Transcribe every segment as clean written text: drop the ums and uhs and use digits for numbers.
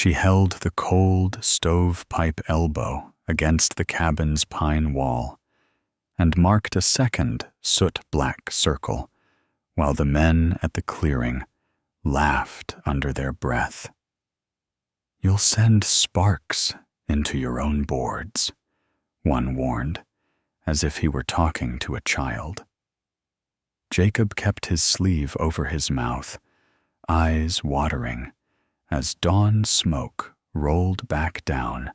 She held the cold stovepipe elbow against the cabin's pine wall and marked a second soot-black circle while the men at the clearing laughed under their breath. "You'll send sparks into your own boards," one warned, as if he were talking to a child. Jacob kept his sleeve over his mouth, eyes watering, as dawn smoke rolled back down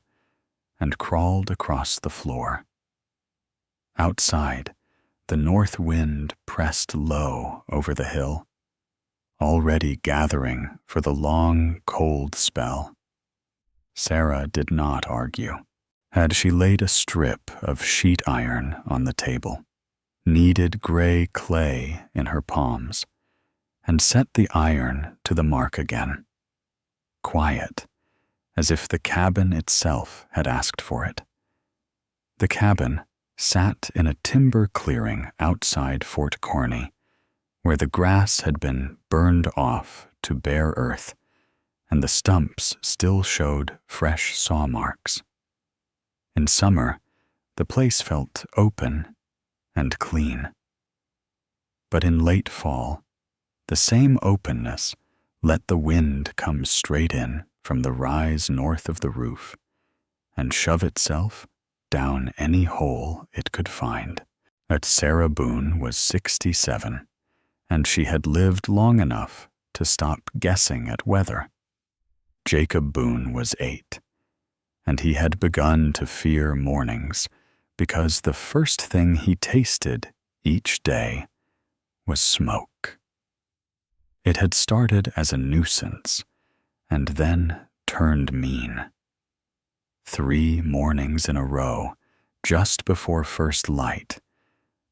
and crawled across the floor. Outside, the north wind pressed low over the hill, already gathering for the long, cold spell. Sarah did not argue. Had she laid a strip of sheet iron on the table, kneaded gray clay in her palms, and set the iron to the mark again, quiet, as if the cabin itself had asked for it. The cabin sat in a timber clearing outside Fort Kearny, where the grass had been burned off to bare earth, and the stumps still showed fresh saw marks. In summer, the place felt open and clean. But in late fall, the same openness let the wind come straight in from the rise north of the roof and shove itself down any hole it could find. That Sarah Boone was 67, and she had lived long enough to stop guessing at weather. Jacob Boone was 8, and he had begun to fear mornings because the first thing he tasted each day was smoke. It had started as a nuisance and then turned mean. 3 mornings in a row, just before first light,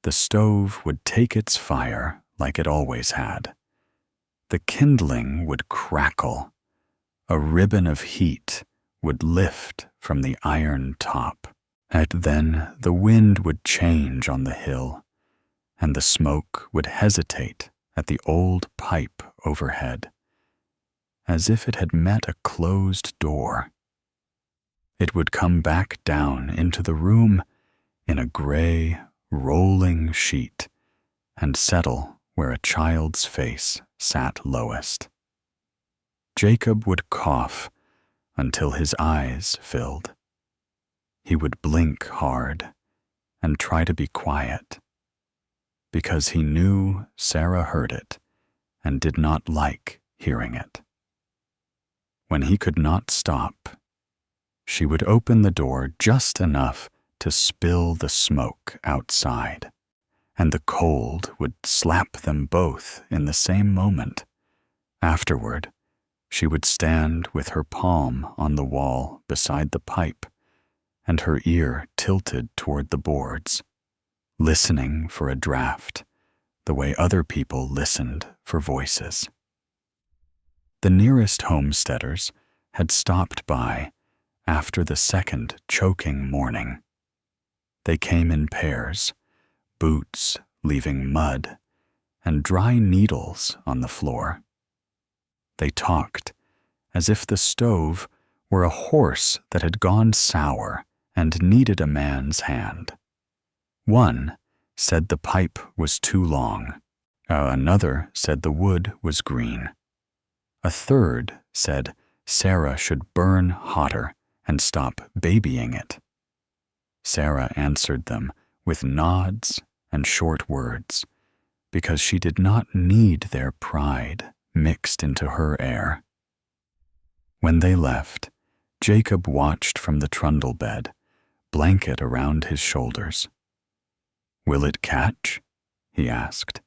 the stove would take its fire like it always had. The kindling would crackle. A ribbon of heat would lift from the iron top. And then the wind would change on the hill, and the smoke would hesitate at the old pipe overhead, as if it had met a closed door. It would come back down into the room in a gray, rolling sheet and settle where a child's face sat lowest. Jacob would cough until his eyes filled. He would blink hard and try to be quiet, because he knew Sarah heard it and did not like hearing it. When he could not stop, she would open the door just enough to spill the smoke outside, and the cold would slap them both in the same moment. Afterward, she would stand with her palm on the wall beside the pipe and her ear tilted toward the boards, listening for a draft, the way other people listened for voices. The nearest homesteaders had stopped by after the second choking morning. They came in pairs, boots leaving mud and dry needles on the floor. They talked as if the stove were a horse that had gone sour and needed a man's hand. One said the pipe was too long. Another said the wood was green. A third said Sarah should burn hotter and stop babying it. Sarah answered them with nods and short words, because she did not need their pride mixed into her air. When they left, Jacob watched from the trundle bed, blanket around his shoulders. "Will it catch?" he asked,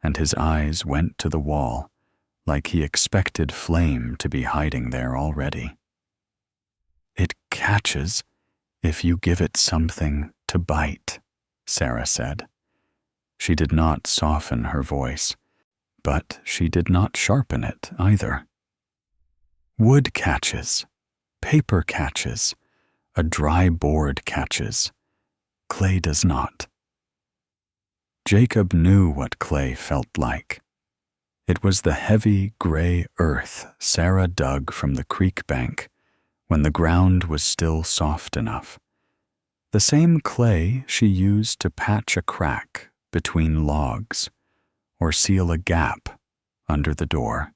and his eyes went to the wall, like he expected flame to be hiding there already. "It catches if you give it something to bite," Sarah said. She did not soften her voice, but she did not sharpen it either. "Wood catches, paper catches, a dry board catches. Clay does not." Jacob knew what clay felt like. It was the heavy gray earth Sarah dug from the creek bank when the ground was still soft enough, the same clay she used to patch a crack between logs or seal a gap under the door.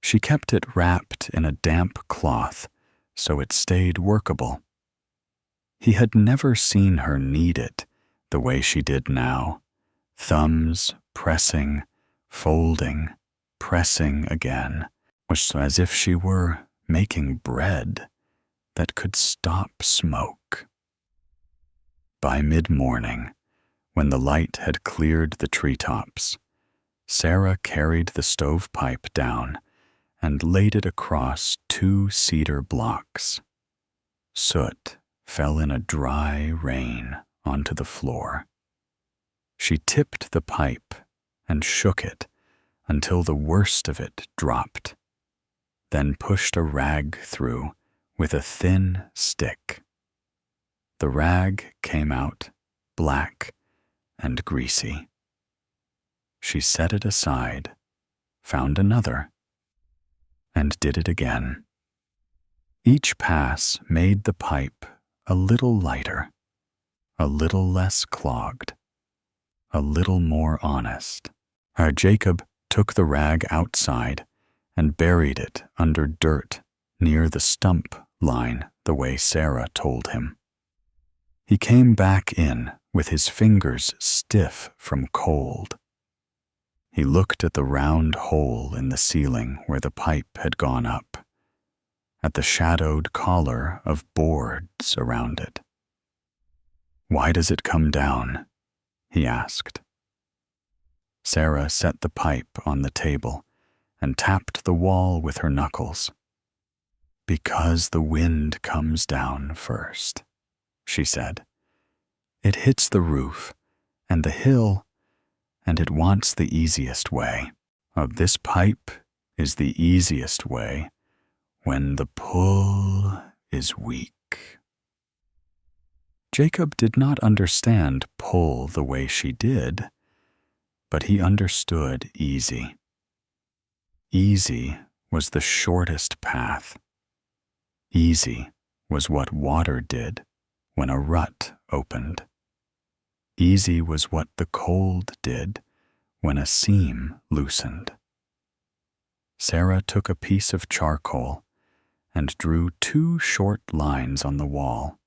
She kept it wrapped in a damp cloth so it stayed workable. He had never seen her knead it the way she did now, thumbs pressing, folding, pressing again, was as if she were making bread that could stop smoke. By mid-morning, when the light had cleared the treetops, Sarah carried the stovepipe down and laid it across 2 cedar blocks. Soot fell in a dry rain onto the floor. She tipped the pipe and shook it until the worst of it dropped, then pushed a rag through with a thin stick. The rag came out black and greasy. She set it aside, found another, and did it again. Each pass made the pipe a little lighter, a little less clogged, a little more honest. Jacob took the rag outside and buried it under dirt near the stump line the way Sarah told him. He came back in with his fingers stiff from cold. He looked at the round hole in the ceiling where the pipe had gone up, at the shadowed collar of boards around it. "Why does it come down?" he asked. Sarah set the pipe on the table and tapped the wall with her knuckles. "Because the wind comes down first," she said. "It hits the roof and the hill, and it wants the easiest way. This pipe is the easiest way when the pull is weak." Jacob did not understand pull the way she did, but he understood easy. Easy was the shortest path. Easy was what water did when a rut opened. Easy was what the cold did when a seam loosened. Sarah took a piece of charcoal and drew 2 short lines on the wall,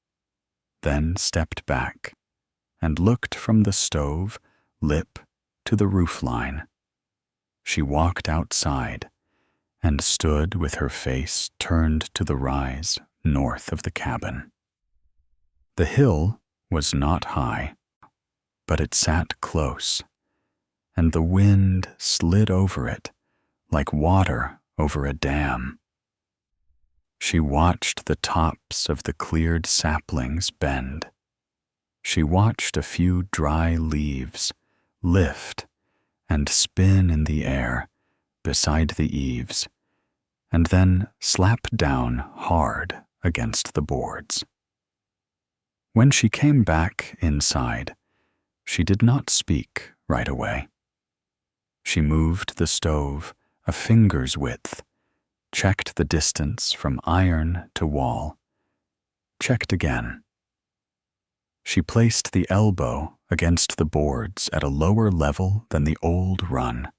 then stepped back and looked from the stove lip to the roof line. She walked outside and stood with her face turned to the rise north of the cabin. The hill was not high, but it sat close, and the wind slid over it like water over a dam. She watched the tops of the cleared saplings bend. She watched a few dry leaves lift and spin in the air beside the eaves, and then slap down hard against the boards. When she came back inside, she did not speak right away. She moved the stove a finger's width, checked the distance from iron to wall, checked again. She placed the elbow against the boards at a lower level than the old run,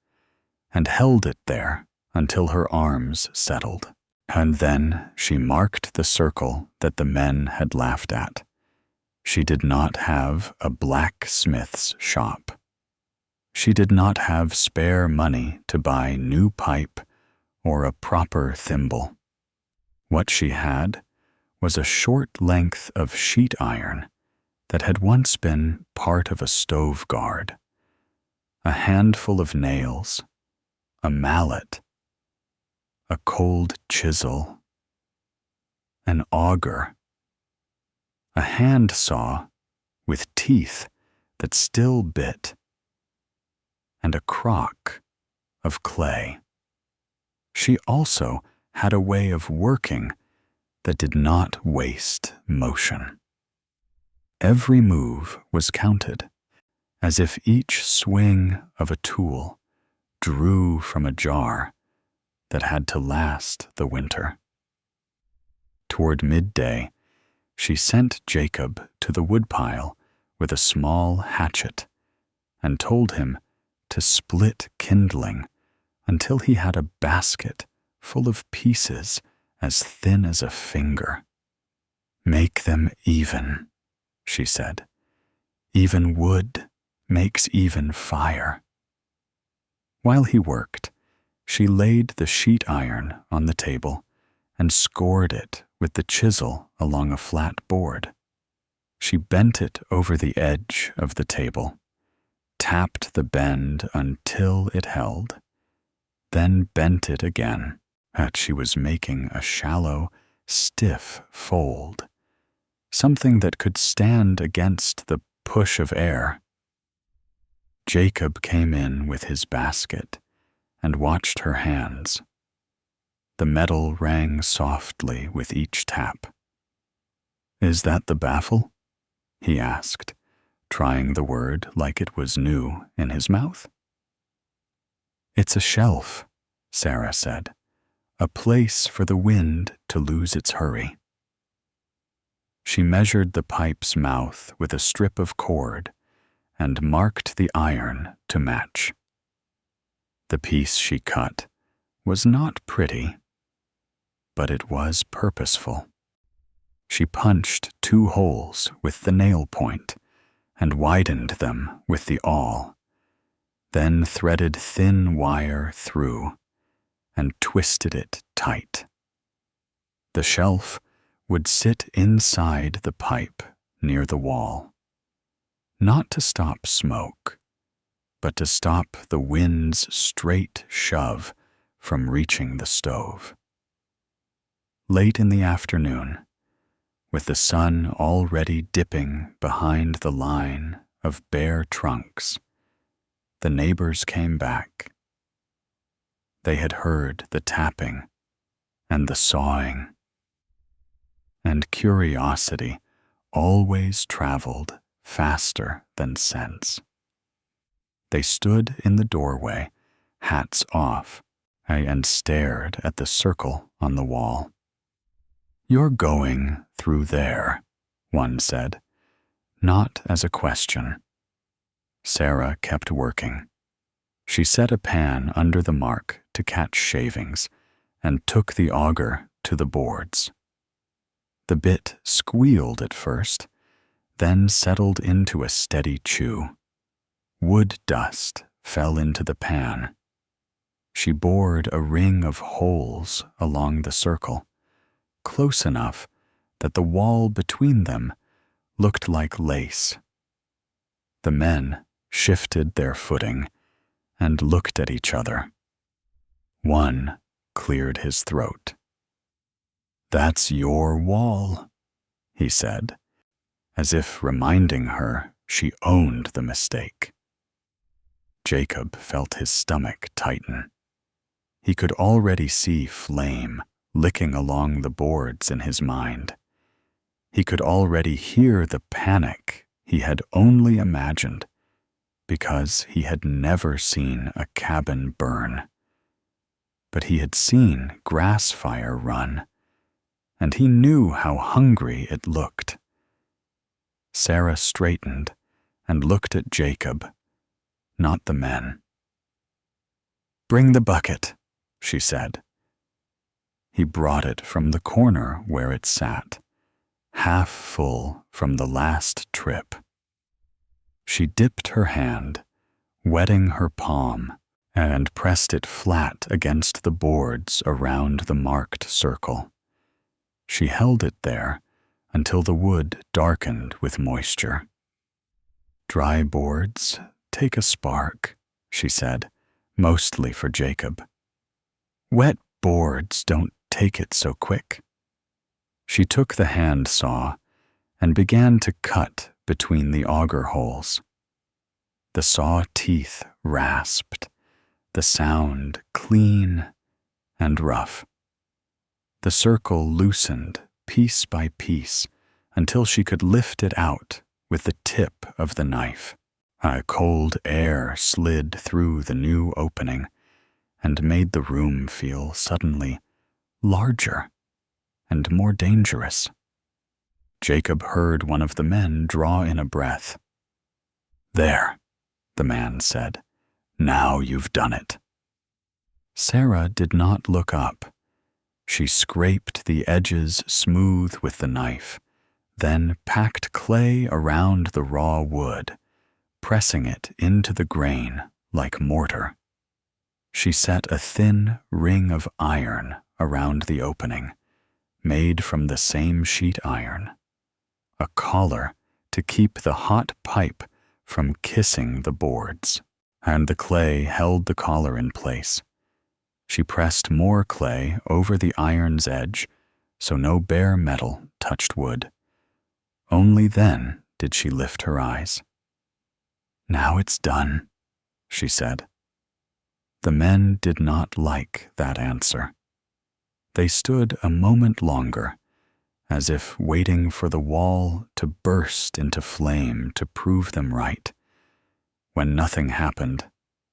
and held it there until her arms settled. And then she marked the circle that the men had laughed at. She did not have a blacksmith's shop. She did not have spare money to buy new pipe or a proper thimble. What she had was a short length of sheet iron that had once been part of a stove guard, a handful of nails, a mallet, a cold chisel, an auger, a hand saw with teeth that still bit, and a crock of clay. She also had a way of working that did not waste motion. Every move was counted, as if each swing of a tool drew from a jar that had to last the winter. Toward midday, she sent Jacob to the woodpile with a small hatchet and told him to split kindling until he had a basket full of pieces as thin as a finger. "Make them even," she said. "Even wood makes even fire." While he worked, she laid the sheet iron on the table and scored it with the chisel along a flat board. She bent it over the edge of the table, tapped the bend until it held, then bent it again, that she was making a shallow, stiff fold, something that could stand against the push of air. Jacob came in with his basket and watched her hands. The metal rang softly with each tap. "Is that the baffle?" he asked, trying the word like it was new in his mouth. "It's a shelf," Sarah said, "a place for the wind to lose its hurry." She measured the pipe's mouth with a strip of cord and marked the iron to match. The piece she cut was not pretty, but it was purposeful. She punched 2 holes with the nail point and widened them with the awl, then threaded thin wire through and twisted it tight. The shelf would sit inside the pipe near the wall, not to stop smoke, but to stop the wind's straight shove from reaching the stove. Late in the afternoon, with the sun already dipping behind the line of bare trunks, the neighbors came back. They had heard the tapping and the sawing, and curiosity always traveled faster than sense. They stood in the doorway, hats off, and stared at the circle on the wall. "You're going through there," one said, not as a question. Sarah kept working. She set a pan under the mark to catch shavings and took the auger to the boards. The bit squealed at first, then settled into a steady chew. Wood dust fell into the pan. She bored a ring of holes along the circle, close enough that the wall between them looked like lace. The men shifted their footing and looked at each other. One cleared his throat. "That's your wall," he said, as if reminding her she owned the mistake. Jacob felt his stomach tighten. He could already see flame licking along the boards in his mind. He could already hear the panic he had only imagined because he had never seen a cabin burn. But he had seen grass fire run, and he knew how hungry it looked. Sarah straightened and looked at Jacob, not the men. "Bring the bucket," she said. He brought it from the corner where it sat, half full from the last trip. She dipped her hand, wetting her palm, and pressed it flat against the boards around the marked circle. She held it there until the wood darkened with moisture. "Dry boards take a spark," she said, mostly for Jacob. "Wet boards don't take it so quick." She took the hand saw and began to cut between the auger holes. The saw teeth rasped, the sound clean and rough. The circle loosened piece by piece until she could lift it out with the tip of the knife. A cold air slid through the new opening and made the room feel suddenly larger and more dangerous. Jacob heard one of the men draw in a breath. "There," the man said. "Now you've done it." Sarah did not look up. She scraped the edges smooth with the knife, then packed clay around the raw wood, pressing it into the grain like mortar. She set a thin ring of iron around the opening, made from the same sheet iron, a collar to keep the hot pipe from kissing the boards, and the clay held the collar in place. She pressed more clay over the iron's edge so no bare metal touched wood. Only then did she lift her eyes. "Now it's done," she said. The men did not like that answer. They stood a moment longer, as if waiting for the wall to burst into flame to prove them right. When nothing happened,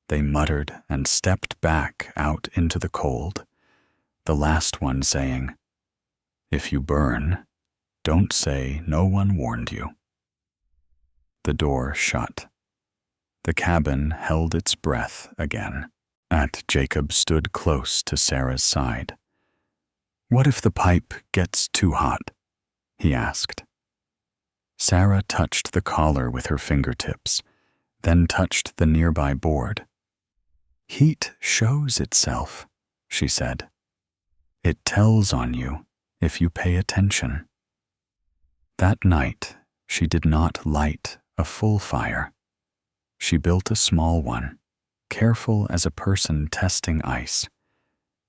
they muttered and stepped back out into the cold, the last one saying, "If you burn, don't say no one warned you." The door shut. The cabin held its breath again. Jacob stood close to Sarah's side. "What if the pipe gets too hot?" he asked. Sarah touched the collar with her fingertips, then touched the nearby board. "Heat shows itself," she said. "It tells on you if you pay attention." That night, she did not light a full fire. She built a small one, careful as a person testing ice.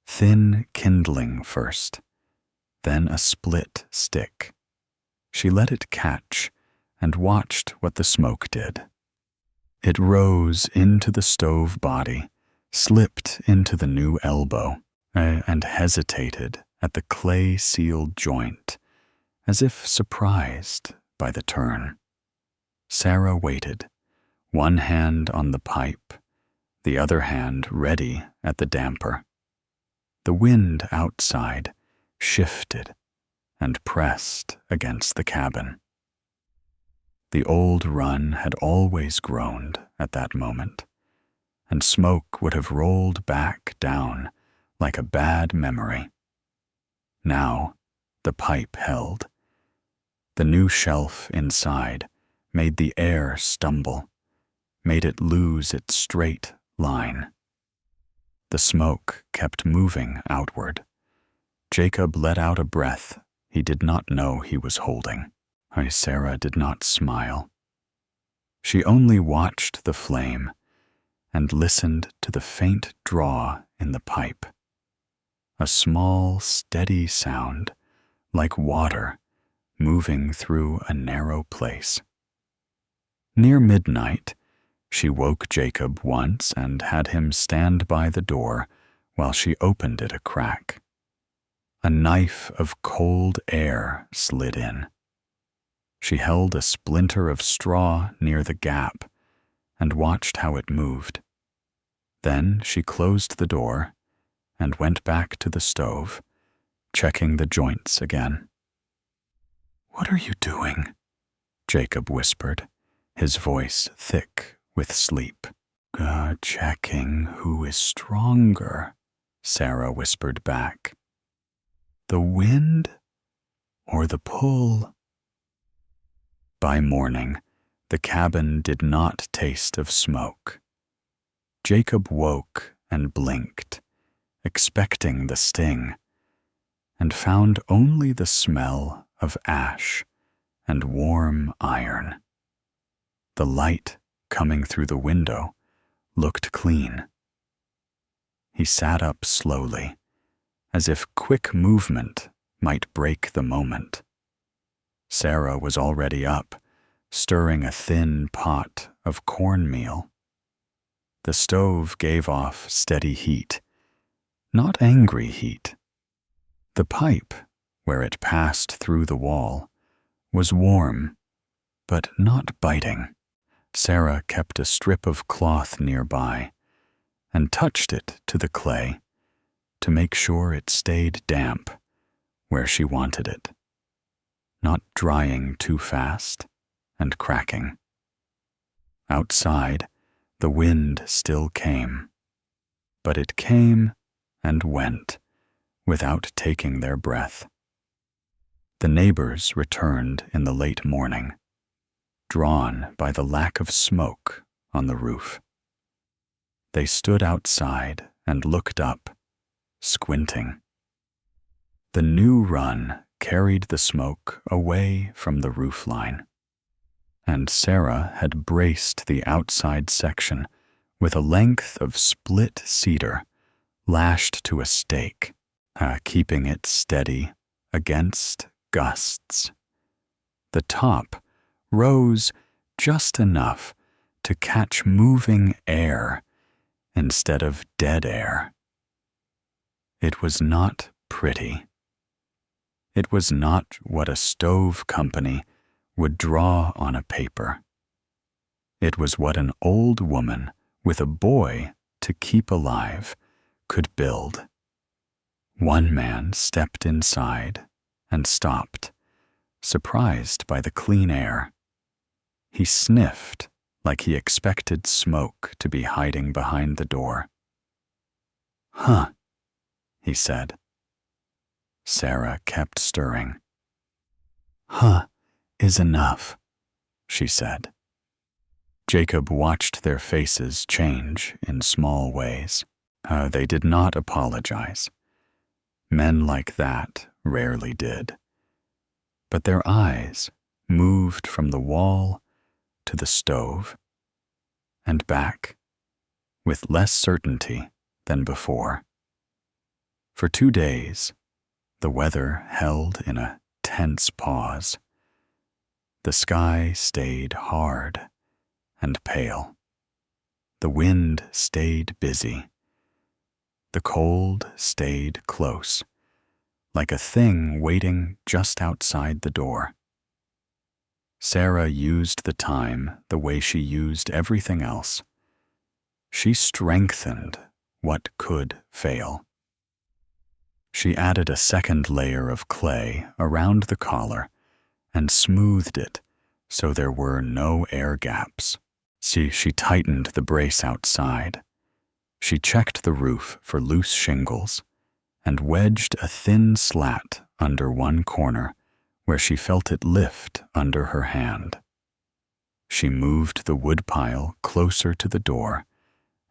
Thin kindling first, then a split stick. She let it catch and watched what the smoke did. It rose into the stove body, slipped into the new elbow, and hesitated at the clay-sealed joint, as if surprised by the turn. Sarah waited, one hand on the pipe, the other hand ready at the damper. The wind outside shifted and pressed against the cabin. The old run had always groaned at that moment, and smoke would have rolled back down like a bad memory. Now the pipe held. The new shelf inside made the air stumble, made it lose its straight line. The smoke kept moving outward. Jacob let out a breath he did not know he was holding. Sarah did not smile. She only watched the flame and listened to the faint draw in the pipe. A small, steady sound, like water moving through a narrow place. Near midnight, she woke Jacob once and had him stand by the door while she opened it a crack. A knife of cold air slid in. She held a splinter of straw near the gap and watched how it moved. Then she closed the door and went back to the stove, checking the joints again. "What are you doing?" Jacob whispered, his voice thick with sleep. Checking who is stronger," Sarah whispered back. "The wind or the pull?" By morning, the cabin did not taste of smoke. Jacob woke and blinked, expecting the sting, and found only the smell of ash and warm iron. The light coming through the window looked clean. He sat up slowly, as if quick movement might break the moment. Sarah was already up, stirring a thin pot of cornmeal. The stove gave off steady heat, not angry heat. The pipe, where it passed through the wall, was warm, but not biting. Sarah kept a strip of cloth nearby and touched it to the clay to make sure it stayed damp where she wanted it, not drying too fast and cracking. Outside, the wind still came, but it came and went without taking their breath. The neighbors returned in the late morning, drawn by the lack of smoke on the roof. They stood outside and looked up, squinting. The new run carried the smoke away from the roofline, and Sarah had braced the outside section with a length of split cedar lashed to a stake, keeping it steady against gusts. The top rose just enough to catch moving air instead of dead air. It was not pretty. It was not what a stove company would draw on a paper. It was what an old woman with a boy to keep alive could build. One man stepped inside and stopped, surprised by the clean air. He sniffed like he expected smoke to be hiding behind the door. "Huh," he said. Sarah kept stirring. "Huh is enough," she said. Jacob watched their faces change in small ways. They did not apologize. Men like that rarely did. But their eyes moved from the wall to the stove and back with less certainty than before. For 2 days, the weather held in a tense pause. The sky stayed hard and pale. The wind stayed busy. The cold stayed close, like a thing waiting just outside the door. Sarah used the time the way she used everything else. She strengthened what could fail. She added a second layer of clay around the collar and smoothed it so there were no air gaps. She tightened the brace outside. She checked the roof for loose shingles and wedged a thin slat under one corner where she felt it lift under her hand. She moved the woodpile closer to the door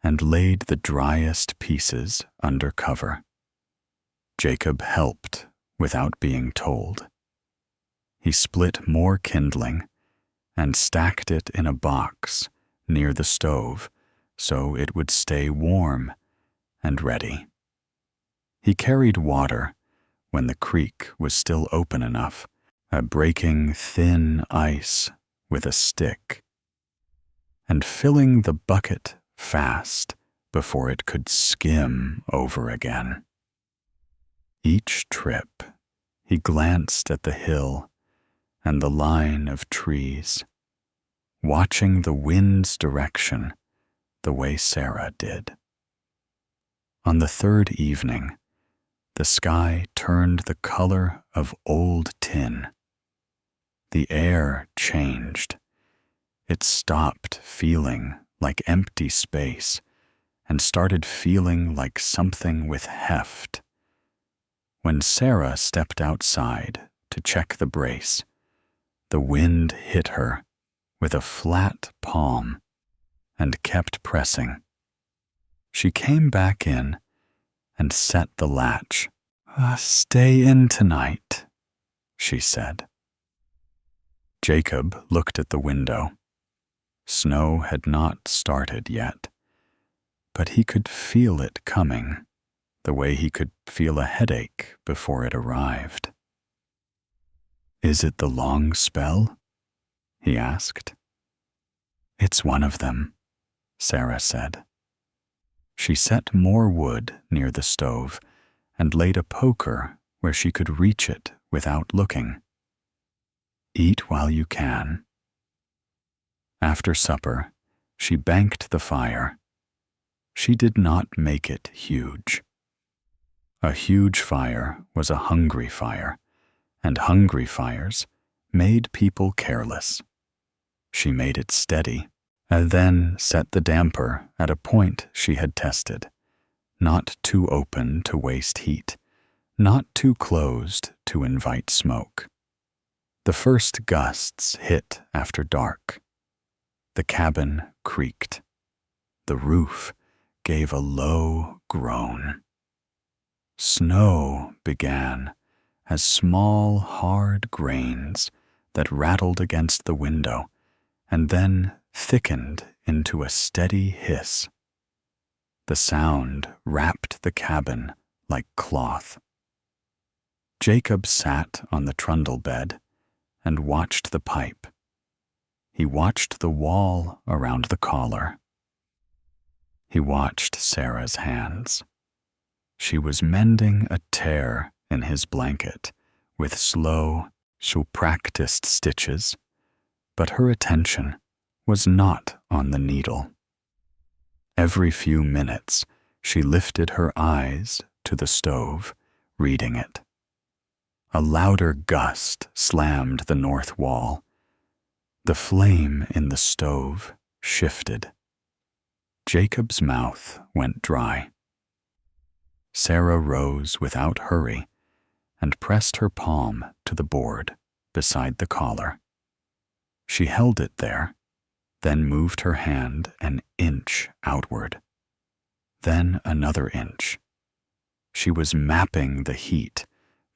and laid the driest pieces under cover. Jacob helped without being told. He split more kindling and stacked it in a box near the stove so it would stay warm and ready. He carried water when the creek was still open enough, breaking thin ice with a stick, and filling the bucket fast before it could skim over again. Each trip, he glanced at the hill and the line of trees, watching the wind's direction the way Sarah did. On the third evening, the sky turned the color of old tin. The air changed. It stopped feeling like empty space and started feeling like something with heft. When Sarah stepped outside to check the brace, the wind hit her with a flat palm and kept pressing. She came back in and set the latch. "Stay in tonight," she said. Jacob looked at the window. Snow had not started yet, but he could feel it coming, the way he could feel a headache before it arrived. "Is it the long spell?" he asked. "It's one of them," Sarah said. She set more wood near the stove and laid a poker where she could reach it without looking. "Eat while you can." After supper, she banked the fire. She did not make it huge. A huge fire was a hungry fire, and hungry fires made people careless. She made it steady, and then set the damper at a point she had tested, not too open to waste heat, not too closed to invite smoke. The first gusts hit after dark. The cabin creaked. The roof gave a low groan. Snow began as small, hard grains that rattled against the window and then thickened into a steady hiss. The sound wrapped the cabin like cloth. Jacob sat on the trundle bed and watched the pipe. He watched the wall around the collar. He watched Sarah's hands. She was mending a tear in his blanket with slow, practiced stitches, but her attention was not on the needle. Every few minutes, she lifted her eyes to the stove, reading it. A louder gust slammed the north wall. The flame in the stove shifted. Jacob's mouth went dry. Sarah rose without hurry and pressed her palm to the board beside the collar. She held it there, then moved her hand an inch outward, then another inch. She was mapping the heat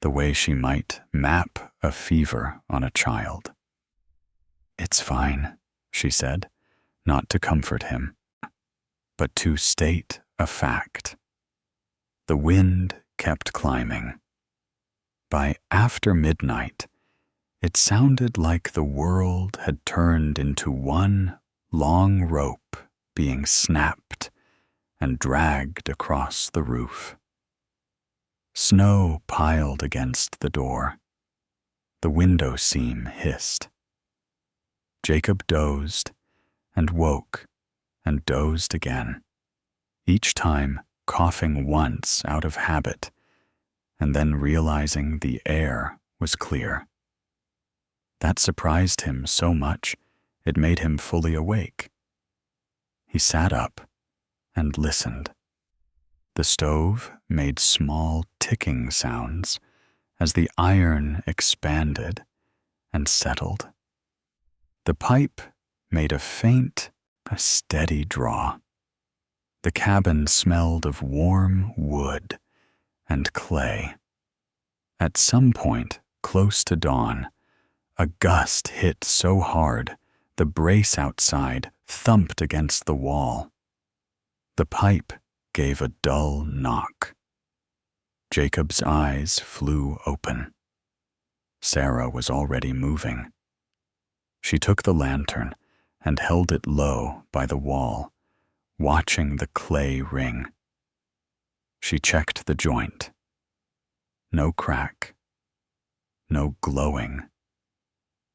the way she might map a fever on a child. "It's fine," she said, not to comfort him, but to state a fact. The wind kept climbing. By after midnight, it sounded like the world had turned into one long rope being snapped and dragged across the roof. Snow piled against the door. The window seam hissed. Jacob dozed and woke and dozed again, each time coughing once out of habit and then realizing the air was clear. That surprised him so much it made him fully awake. He sat up and listened. The stove made small ticking sounds as the iron expanded and settled. The pipe made a faint, steady draw. The cabin smelled of warm wood and clay. At some point, close to dawn, a gust hit so hard the brace outside thumped against the wall. The pipe gave a dull knock. Jacob's eyes flew open. Sarah was already moving. She took the lantern and held it low by the wall, watching the clay ring. She checked the joint. No crack. No glowing.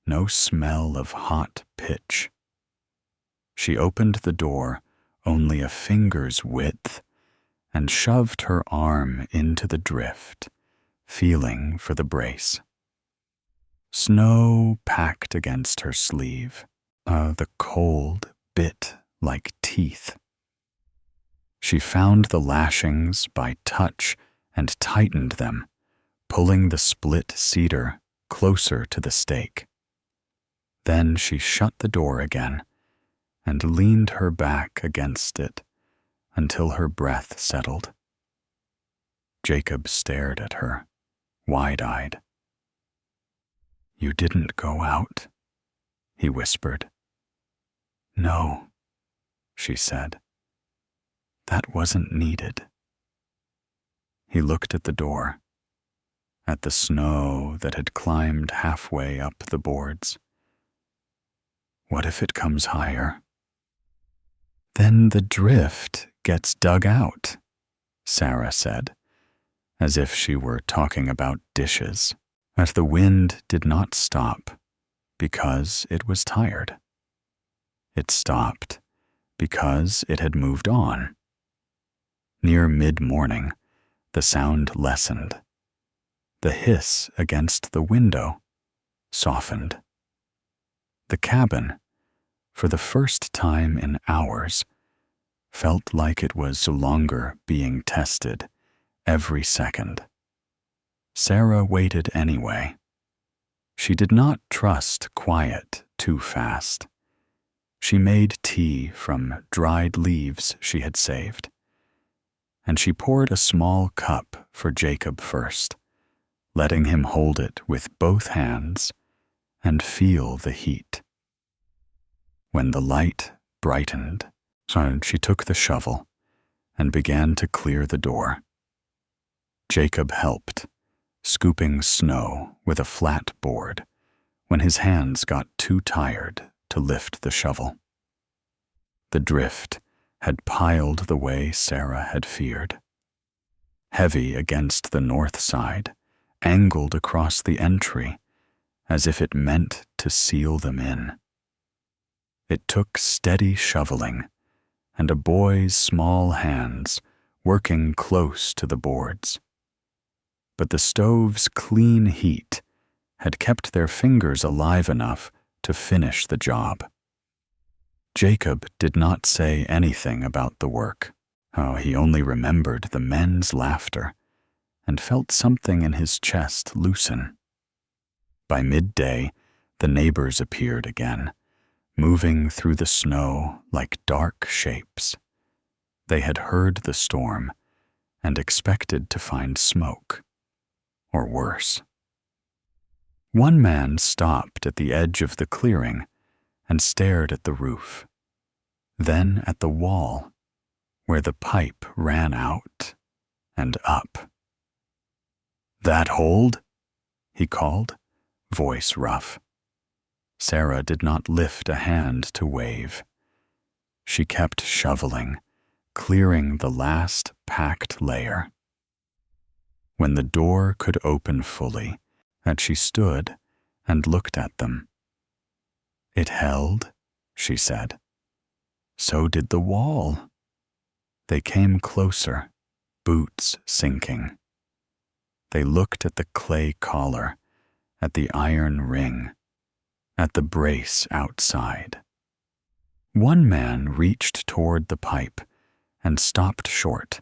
No smell of hot pitch. She opened the door only a finger's width and shoved her arm into the drift, feeling for the brace. Snow packed against her sleeve. The cold bit like teeth. She found the lashings by touch and tightened them, pulling the split cedar closer to the stake. Then she shut the door again and leaned her back against it until her breath settled. Jacob stared at her, wide-eyed. "You didn't go out?" he whispered. "No," she said. "That wasn't needed." He looked at the door, at the snow that had climbed halfway up the boards. What if it comes higher? "Then the drift gets dug out," Sarah said, as if she were talking about dishes. But the wind did not stop because it was tired. It stopped because it had moved on. Near mid-morning, the sound lessened. The hiss against the window softened. The cabin, for the first time in hours, felt like it was no longer being tested every second. Sarah waited anyway. She did not trust quiet too fast. She made tea from dried leaves she had saved, and she poured a small cup for Jacob first, letting him hold it with both hands and feel the heat. When the light brightened, she took the shovel and began to clear the door. Jacob helped, scooping snow with a flat board when his hands got too tired to lift the shovel. The drift had piled the way Sarah had feared. Heavy against the north side, angled across the entry as if it meant to seal them in. It took steady shoveling and a boy's small hands working close to the boards. But the stove's clean heat had kept their fingers alive enough to finish the job. Jacob did not say anything about the work. He only remembered the men's laughter and felt something in his chest loosen. By midday, the neighbors appeared again, moving through the snow like dark shapes. They had heard the storm and expected to find smoke, or worse. One man stopped at the edge of the clearing and stared at the roof, then at the wall where the pipe ran out and up. "That hold?" he called, voice rough. Sarah did not lift a hand to wave. She kept shoveling, clearing the last packed layer. When the door could open fully, that she stood and looked at them. "It held," she said. "So did the wall." They came closer, boots sinking. They looked at the clay collar, at the iron ring, at the brace outside. One man reached toward the pipe and stopped short,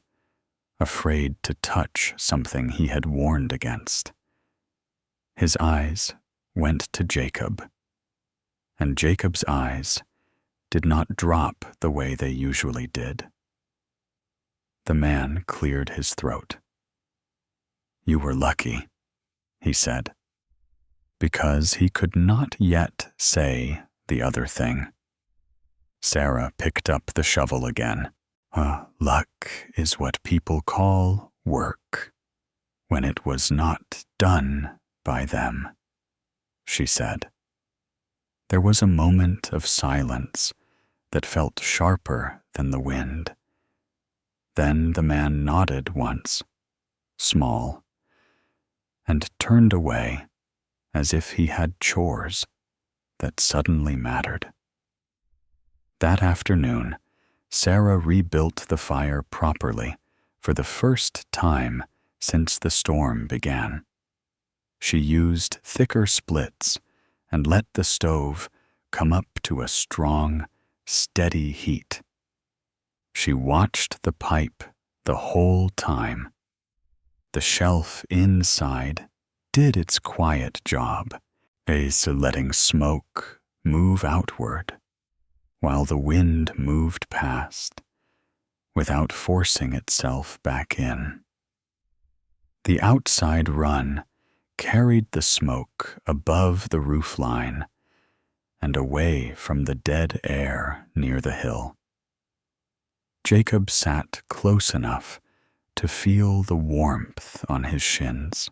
afraid to touch something he had warned against. His eyes went to Jacob, and Jacob's eyes did not drop the way they usually did. The man cleared his throat. "You were lucky," he said, because he could not yet say the other thing. Sarah picked up the shovel again. Luck is what people call work when it was not done by them, she said. There was a moment of silence that felt sharper than the wind. Then the man nodded once, small, and turned away as if he had chores that suddenly mattered. That afternoon, Sarah rebuilt the fire properly for the first time since the storm began. She used thicker splits and let the stove come up to a strong, steady heat. She watched the pipe the whole time. The shelf inside did its quiet job, letting smoke move outward, while the wind moved past, without forcing itself back in. The outside run carried the smoke above the roofline and away from the dead air near the hill. Jacob sat close enough to feel the warmth on his shins.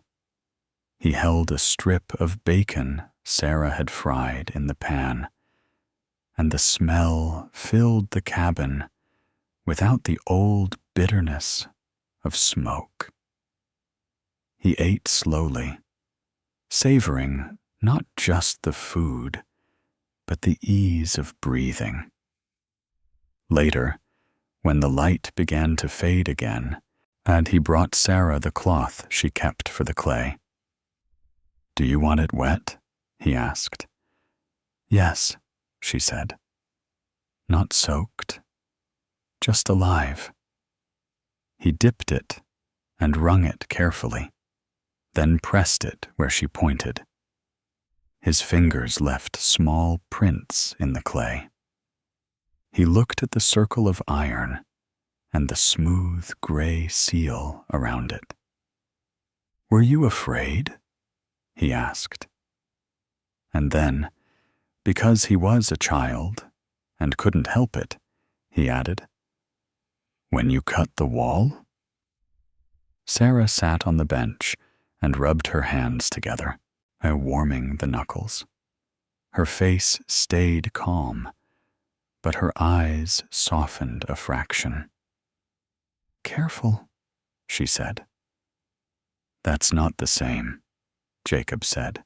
He held a strip of bacon Sarah had fried in the pan, and the smell filled the cabin without the old bitterness of smoke. He ate slowly, savoring not just the food, but the ease of breathing. Later, when the light began to fade again, and he brought Sarah the cloth she kept for the clay. "Do you want it wet?" he asked. "Yes," she said. "Not soaked, just alive." He dipped it and wrung it carefully, then pressed it where she pointed. His fingers left small prints in the clay. He looked at the circle of iron and the smooth gray seal around it. "Were you afraid?" he asked. And then, because he was a child and couldn't help it, he added, "When you cut the wall?" Sarah sat on the bench and rubbed her hands together, warming the knuckles. Her face stayed calm, but her eyes softened a fraction. "Careful," she said. "That's not the same," Jacob said,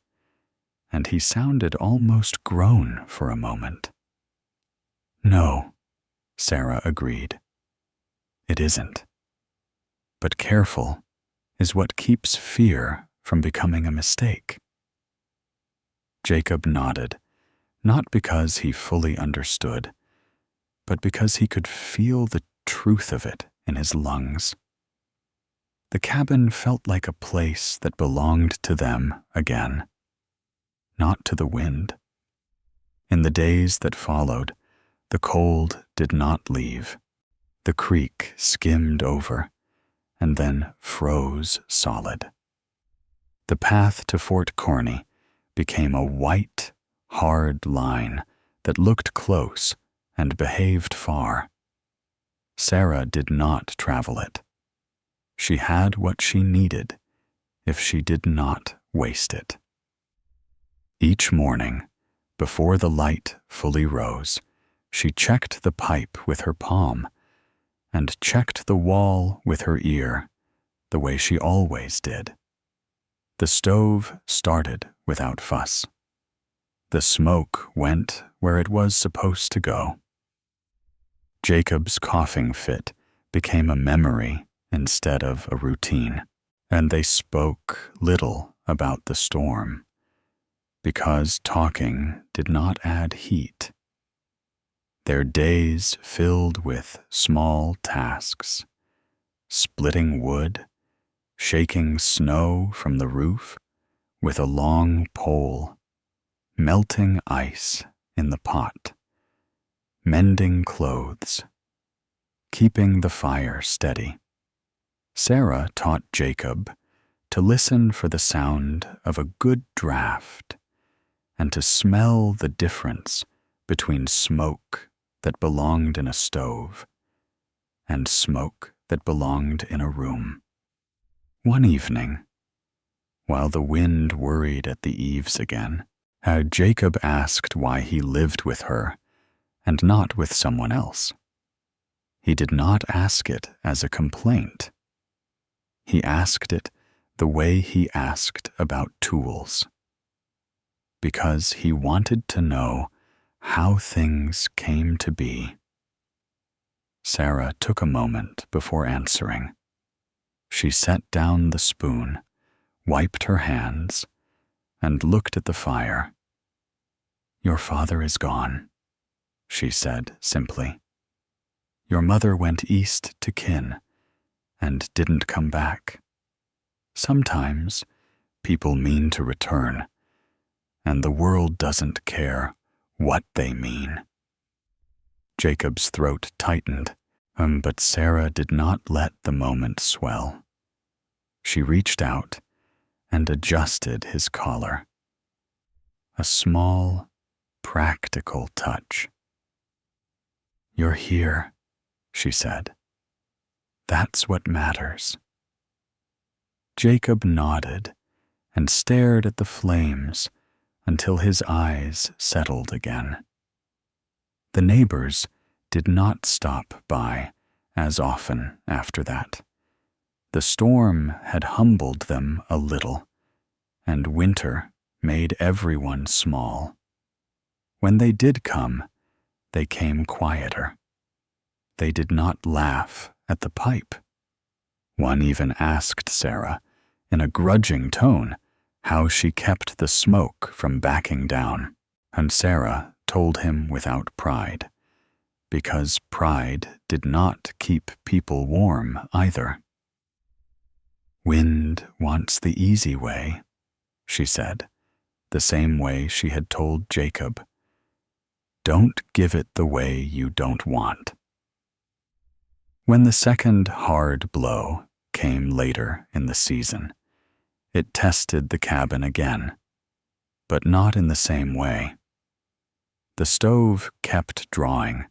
and he sounded almost grown for a moment. "No," Sarah agreed. "It isn't. But careful is what keeps fear from becoming a mistake." Jacob nodded, not because he fully understood, but because he could feel the truth of it in his lungs. The cabin felt like a place that belonged to them again, not to the wind. In the days that followed, the cold did not leave. The creek skimmed over and then froze solid. The path to Fort Kearny became a white, hard line that looked close and behaved far. Sarah did not travel it. She had what she needed if she did not waste it. Each morning, before the light fully rose, she checked the pipe with her palm and checked the wall with her ear, the way she always did. The stove started without fuss. The smoke went where it was supposed to go. Jacob's coughing fit became a memory instead of a routine, and they spoke little about the storm, because talking did not add heat. Their days filled with small tasks, splitting wood, shaking snow from the roof with a long pole, melting ice in the pot, mending clothes, keeping the fire steady. Sarah taught Jacob to listen for the sound of a good draft and to smell the difference between smoke that belonged in a stove and smoke that belonged in a room. One evening, while the wind worried at the eaves again, Jacob asked why he lived with her and not with someone else. He did not ask it as a complaint. He asked it the way he asked about tools, because he wanted to know how things came to be. Sarah took a moment before answering. She set down the spoon, wiped her hands, and looked at the fire. "Your father is gone," she said simply. "Your mother went east to kin and didn't come back. Sometimes people mean to return, and the world doesn't care what they mean." Jacob's throat tightened, but Sarah did not let the moment swell. She reached out and adjusted his collar. A small, practical touch. "You're here," she said. "That's what matters." Jacob nodded and stared at the flames until his eyes settled again. The neighbors did not stop by as often after that. The storm had humbled them a little, and winter made everyone small. When they did come, they came quieter. They did not laugh at the pipe. One even asked Sarah, in a grudging tone, how she kept the smoke from backing down, and Sarah told him without pride, because pride did not keep people warm either. "Wind wants the easy way," she said, the same way she had told Jacob. "Don't give it the way you don't want." When the second hard blow came later in the season, it tested the cabin again, but not in the same way. The stove kept drawing.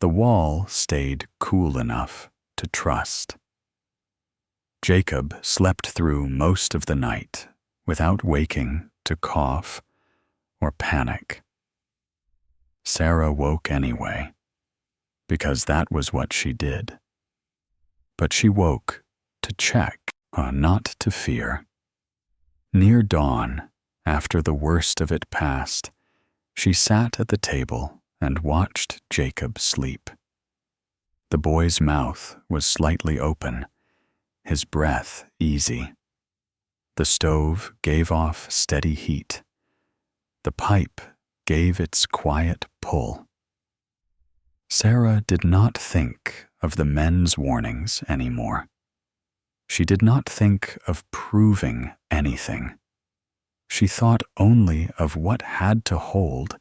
The wall stayed cool enough to trust. Jacob slept through most of the night without waking to cough or panic. Sarah woke anyway, because that was what she did. But she woke to check, not to fear. Near dawn, after the worst of it passed, she sat at the table and watched Jacob sleep. The boy's mouth was slightly open, his breath easy. The stove gave off steady heat. The pipe gave its quiet pull. Sarah did not think of the men's warnings anymore. She did not think of proving anything. She thought only of what had to hold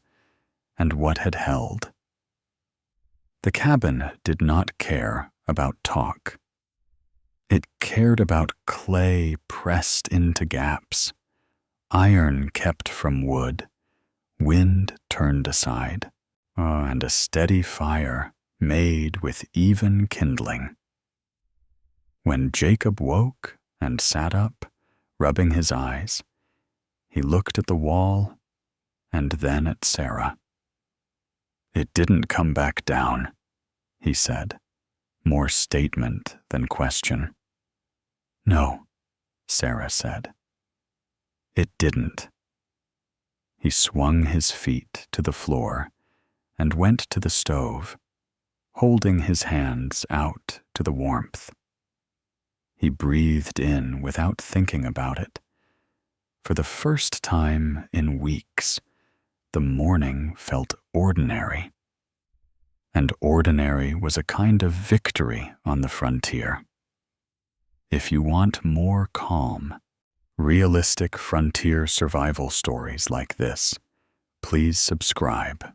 and what had held. The cabin did not care about talk. It cared about clay pressed into gaps, iron kept from wood, wind turned aside, and a steady fire made with even kindling. When Jacob woke and sat up, rubbing his eyes, he looked at the wall and then at Sarah. "It didn't come back down," he said, more statement than question. "No," Sarah said. "It didn't." He swung his feet to the floor and went to the stove, holding his hands out to the warmth. He breathed in without thinking about it. For the first time in weeks, the morning felt ordinary. And ordinary was a kind of victory on the frontier. If you want more calm, realistic frontier survival stories like this, please subscribe.